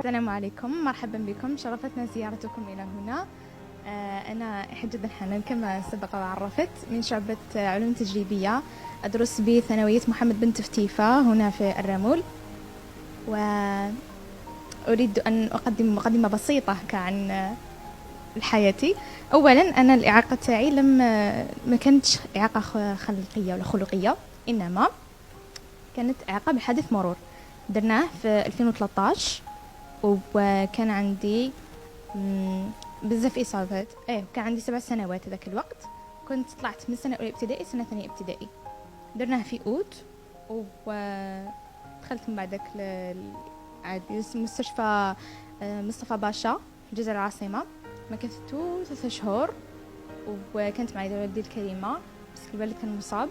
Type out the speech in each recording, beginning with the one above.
السلام عليكم، مرحبا بكم، شرفتنا زيارتكم إلى هنا. أنا حجة الحنان كما سبق وعرفت من شعبة علوم تجريبية، أدرس بثانوية محمد بن تفتيفة هنا في الرامول. وأريد أن أقدم مقدمة بسيطة عن حياتي. أولا أنا الإعاقة تاعي ما كانتش إعاقة خلقية ولا خلقية، إنما كانت إعاقة بحادث مرور درناه في 2013، وكان عندي بزاف إصابات. كان عندي 7 سنوات ذاك الوقت. كنت طلعت من سنة أولى ابتدائي سنة ثانية ابتدائي، درناه في أوت، ودخلت من بعدك عادي مستشفى مصطفى باشا في الجزائر العاصمة. مكثت 3 شهور، وكانت معي والدتي الكريمة، بس الوالد كان مصاب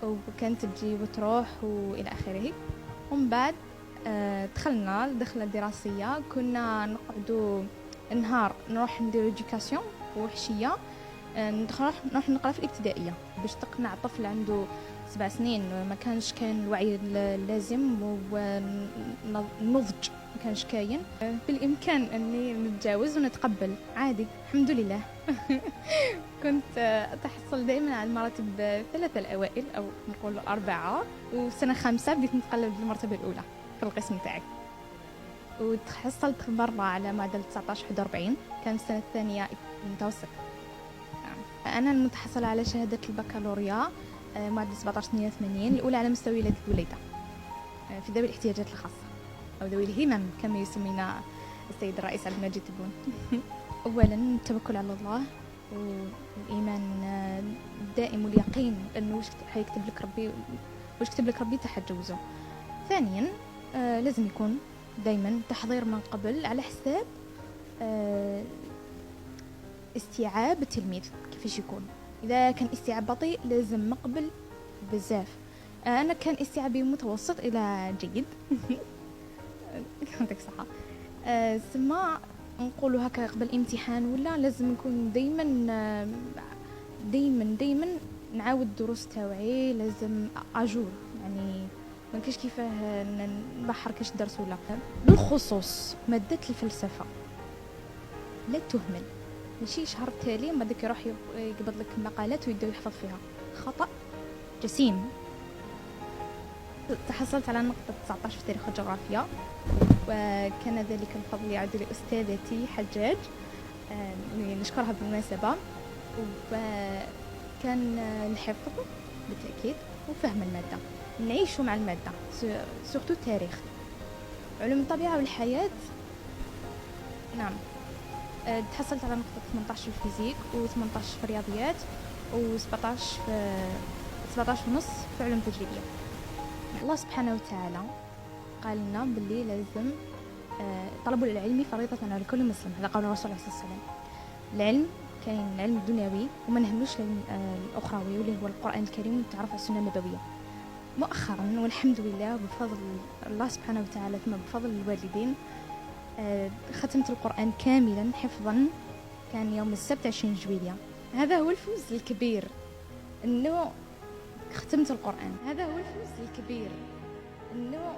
وكانت تجي وتروح وإلى آخره. ومن بعد دخلنا الدخلة الدراسية، كنا نقعدوا نهار نروح ندير إدوكاسيون، وحشية نروح نقرا في الابتدائية باش تقنع طفل عنده 7 سنين. ما كانش كاين الوعي اللازم والنضج، ما كانش كاين. بالإمكان أني نتجاوز ونتقبل عادي، الحمد لله. كنت أتحصل دائما على المراتب 3 الأوائل، أو نقول 4، وسنة 5 بديت نتقلب للمرتبة الأولى في القسم تاعي، وتحصلت مرة على معدل 19/41، كان السنة الثانية متوسط. أنا المتحصلة على شهادة البكالوريا معدل 17/82، الأولى على مستوى ولادة الوليدة في ذوي الاحتياجات الخاصة، أو ذوي الهمم كما يسمينا السيد الرئيس عبد المجيد تبون. أولا التوكل على الله، والإيمان الدائم واليقين أنه وش كتب لك ربي تحجوزه. ثانيا لازم يكون دايما تحضير من قبل على حساب استيعاب التلميذ كيفاش يكون. إذا كان استيعاب بطيء لازم نقبل بزاف. أنا كان استيعابي متوسط إلى جيد. عندك صحة. ثم نقولوا هكا قبل امتحان ولا لازم نكون دايما نعاود الدروس تاوعي، لازم اجور، يعني ما كاش كيفاه نبحر كاش درس ولا. بالخصوص مادة الفلسفة لا تهمل، ماشي شهر تالي ما داك يروح يقبض لك مقالات ويبدا يحفظ فيها، خطأ جسيم. تحصلت على نقطة 19 في تاريخ الجغرافيا، وكان ذلك الفضل يعود لأستاذتي حجاج، نشكرها بالمناسبة. وكان الحفظ بالتأكيد وفهم المادة، نعيش مع المادة، سورتو التاريخ، علوم الطبيعة والحياة. نعم. تحصلت على نقطة 18 في الفيزيك، و18 في الرياضيات، و17 في 17.5 في علوم تجريبية. الله سبحانه وتعالى قال لنا باللي لازم طلب العلم فريضة على كل مسلم، هذا قول الرسول عليه الصلاة والسلام. العلم كاين العلم الدنيوي وما نهملوش العلم الأخروي واللي هو القرآن الكريم والتعرف على السنة النبوية. مؤخرا والحمد لله بفضل الله سبحانه وتعالى ثم بفضل الوالدين ختمت القرآن كاملا حفظا، كان يوم السبت 20 جويلية. هذا هو الفوز الكبير، انه ختمت القرآن. هذا هو الفوز الكبير، انه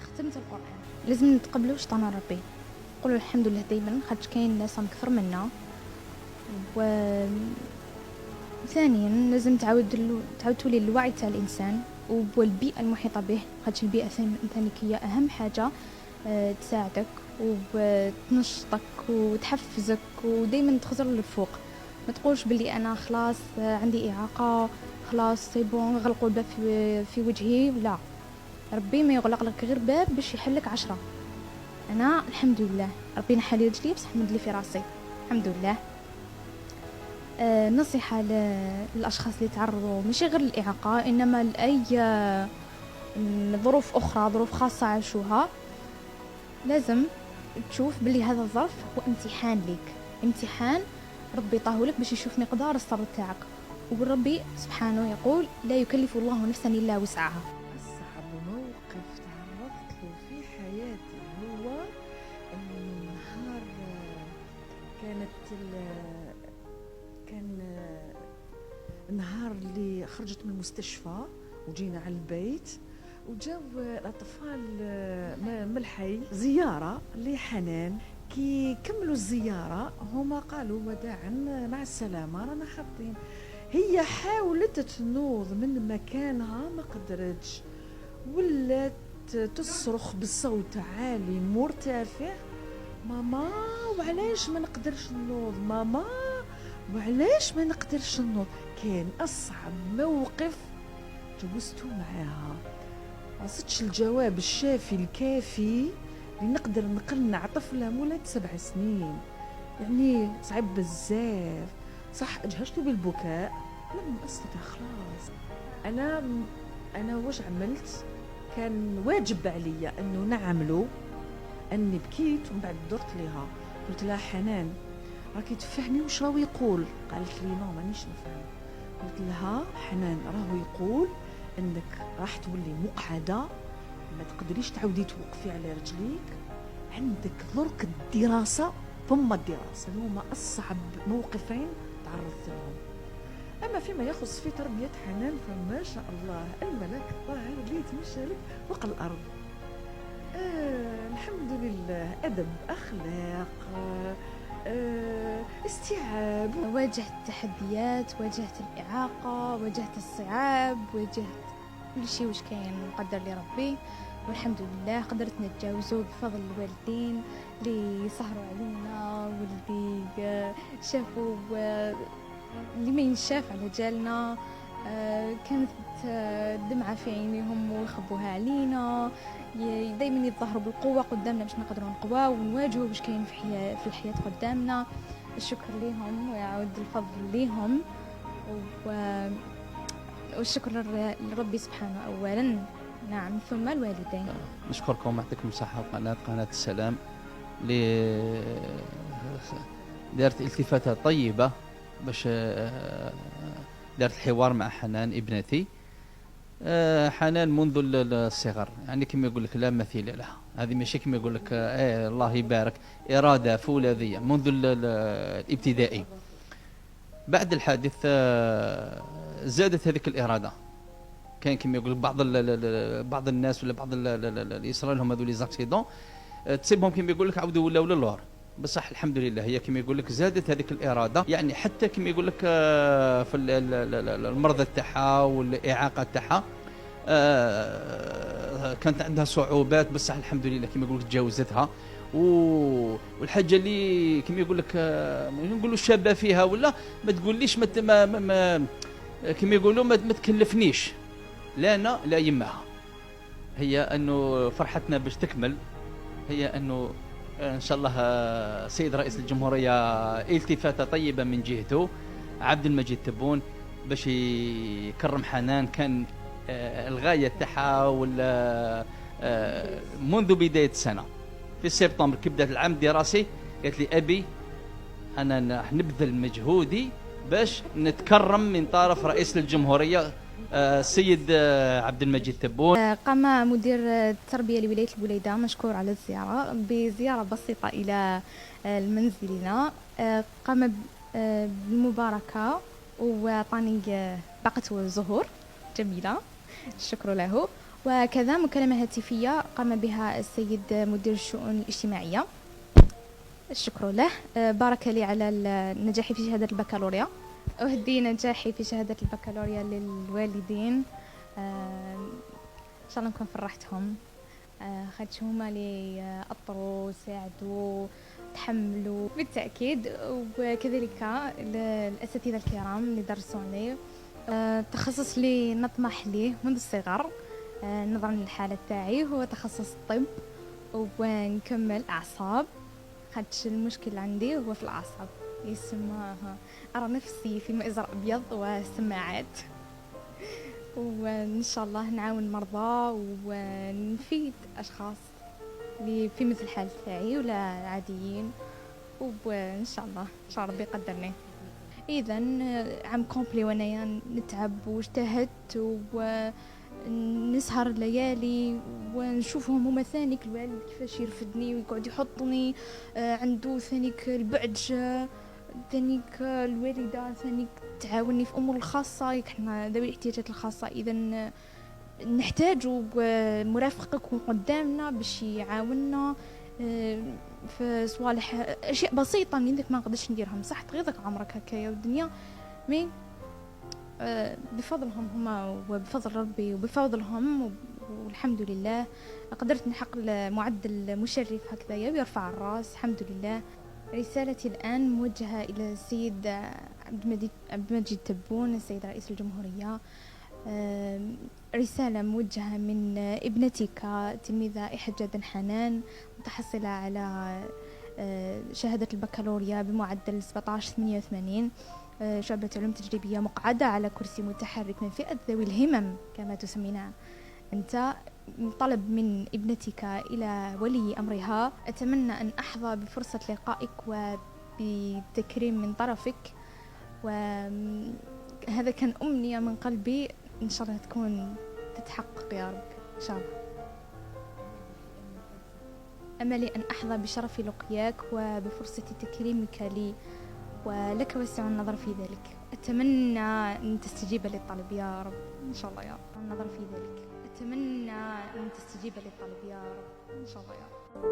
ختمت القرآن. لازم نتقبلوا شطان ربي، نقولوا الحمد لله دائما، خاطر كاين ناس اكثر منا. ثانيا لازم تعاود تولي الوعي تاع الانسان والبيئه المحيطه به، خاطر البيئه الثانيكيه اهم حاجه تساعدك وتنشطك وتحفزك ودائما تخزر للفوق. ما تقولش بلي انا خلاص عندي اعاقه، خلاص سي بون غلقوا الباب في وجهي. لا، ربي ما يغلق لك غير باب باش يحلك 10. انا الحمد لله ربي نحالي رجلي بصح مد لي في راسي، الحمد لله. نصيحة للأشخاص اللي تعرضوا ماشي غير للإعاقة، إنما لأي ظروف أخرى، ظروف خاصة عاشوها، لازم تشوف بلي هذا الظرف هو امتحان ليك، امتحان ربي طاهولك باش يشوف مقدار الصبر تاعك. وربي سبحانه يقول لا يكلف الله نفسا إلا وسعها. أصعب موقف تعرضت له في حياتي هو نهار كان النهار اللي خرجت من المستشفى وجينا على البيت، وجاو الاطفال من الحي زياره لحنان. كي كملوا الزياره هما قالوا وداعا مع السلامه رانا حاطين. هي حاولت تنوض من مكانها ما قدرتش، ولات تصرخ بصوت عالي مرتفع: ماما وعلاش ما نقدرش نوض، ماما وعلاش ما نقدرش نوض. كان اصعب موقف جوزتو معاها، ما صدتش الجواب الشافي الكافي اللي نقدر نقنع طفله مولات 7 سنين. يعني صعب بزاف. صح اجهشتو بالبكاء لما اسكت خلاص. انا واش عملت؟ كان واجب عليا انه نعملو اني بكيت ومن بعد درت ليها قلت لها: حنان راكي تفهمي واش راهو يقول؟ قالت لي: نو مانيش نفهم. قلت لها: حنان راهو يقول انك راح تولي مقعده، ما تقدريش تعاودي توقفي على رجليك، عندك درك الدراسه ثم الدراسه. هما اصعب موقفين تعرضت لهم. اما فيما يخص في تربيه حنان فما شاء الله الملك الطاهر اللي يتمشى لك فوق الارض. الحمد لله، ادب، اخلاق، استيعاب. واجهت التحديات، واجهت الإعاقة، واجهت الصعاب، واجهت كل شيء وش كاين مقدر لربي، والحمد لله قدرت نتجاوزه بفضل الوالدين اللي سهروا علينا واللي شافوا اللي ما ينشاف على جالنا. كانت دمعة في عينيهم ويخبوها علينا، دايما يتظاهروا بالقوة قدامنا باش نقدروا نقواو ونواجهوا باش كاين في الحياة قدامنا. الشكر ليهم ويعود الفضل ليهم، والشكر لربي سبحانه أولا، نعم، ثم الوالدين. نشكركم ويعطيكم الصحة. قناة السلام دارت التفاتة طيبة باش دارت الحوار مع حنان ابنتي. حنان منذ الصغر، يعني كما يقول لك لا مثيل لها. هذه ماشي كما يقول لك الله يبارك، إرادة فولاذية منذ الابتدائي. بعد الحادث زادت هذيك الإرادة. كان كما يقول بعض الناس ولا بعض اللي يصرى لهم هذو لي زاكسيدون تصيبهم كما يقول لك عاودوا ولاو للور. بصح الحمد لله هي كما يقول لك زادت هذيك الإرادة. يعني حتى كما يقول لك في المرضى تاعها والإعاقة تاعها كانت عندها صعوبات، بصح الحمد لله كما يقول لك تجاوزتها. والحاجه اللي كما يقول لك نقولوا الشابه فيها ولا ما تقوليش ما كما يقولوا ما تكلفنيش، لا انا لا يمها. هي انه فرحتنا باش تكمل هي انه ان شاء الله سيد رئيس الجمهوريه التفاته طيبه من جهته عبد المجيد تبون باش يكرم حنان. كان الغايه تاعها ولا منذ بدايه السنه في سبتمبر كي بدات العام الدراسي قالت لي: ابي انا نبذل مجهودي باش نتكرم من طرف رئيس الجمهوريه السيد عبد المجيد تبون. قام مدير التربيه لولايه البليده مشكور على الزياره بزياره بسيطه الى منزلنا. قام بالمباركه وعطاني باقه زهور جميله، الشكر له. وكذا مكالمة هاتفية قام بها السيد مدير الشؤون الاجتماعية، الشكر له. بارك لي على النجاح في شهادة البكالوريا. أهدي نجاحي في شهادة البكالوريا للوالدين، إن شاء الله نكون فرحتهم، خاطش هما اللي أطروا ساعدوا تحملوا بالتأكيد. وكذلك الأساتذة الكرام اللي درسوني. تخصص لي نطمح ليه منذ الصغر نظرا للحالة تاعي هو تخصص الطب، ونكمل أعصاب، خاطش المشكل عندي هو في الأعصاب. يسمى أرى نفسي في مئزر أبيض وسماعات، وإن شاء الله نعاون مرضى ونفيد أشخاص اللي في مثل الحال تاعي ولا عاديين، وإن شاء الله إن شاء الله ربي يقدرني. إذا عام كومبلي وأنايا نتعب واجتهدت ونسهر ليالي ونشوفهم هما ثانيك الوالد كيفاش يرفدني ويقعد يحطني عنده ثانيك البعج، ثانيك الوالدة ثانيك تعاوني في أمور الخاصة، حنا ذوي الاحتياجات الخاصة. إذا نحتاج مرافقك قدامنا باش يعاوننا في صوالح اشياء بسيطه من عندك ما نقدرش نديرهم، صح غير ذاك عمرك هكايا والدنيا، مي بفضلهم هما وبفضل ربي وبفضلهم والحمد لله قدرت نحقق معدل مشرف هكذايا ويرفع الراس الحمد لله. رسالتي الآن موجهة إلى السيد عبد المجيد تبون السيد رئيس الجمهورية. رسالة موجهة من ابنتك تلميذة إحجاد حنان متحصلة على شهادة البكالوريا بمعدل 1788، شعبة علوم تجريبية، مقعدة على كرسي متحرك من فئة ذوي الهمم كما تسمينا أنت. طلب من ابنتك إلى ولي أمرها، أتمنى أن أحظى بفرصة لقائك وبتكريم من طرفك، وهذا كان أمنية من قلبي، إن شاء الله تكون تتحقق يا رب إن شاء الله. أملي أن أحظى بشرف لقياك وبفرصة تكريمك لي، ولك وسع النظر في ذلك. أتمنى أن تستجيب للطلب يا رب إن شاء الله يا رب. النظر في ذلك أتمنى أن تستجيب للطلب يا رب إن شاء الله يا رب.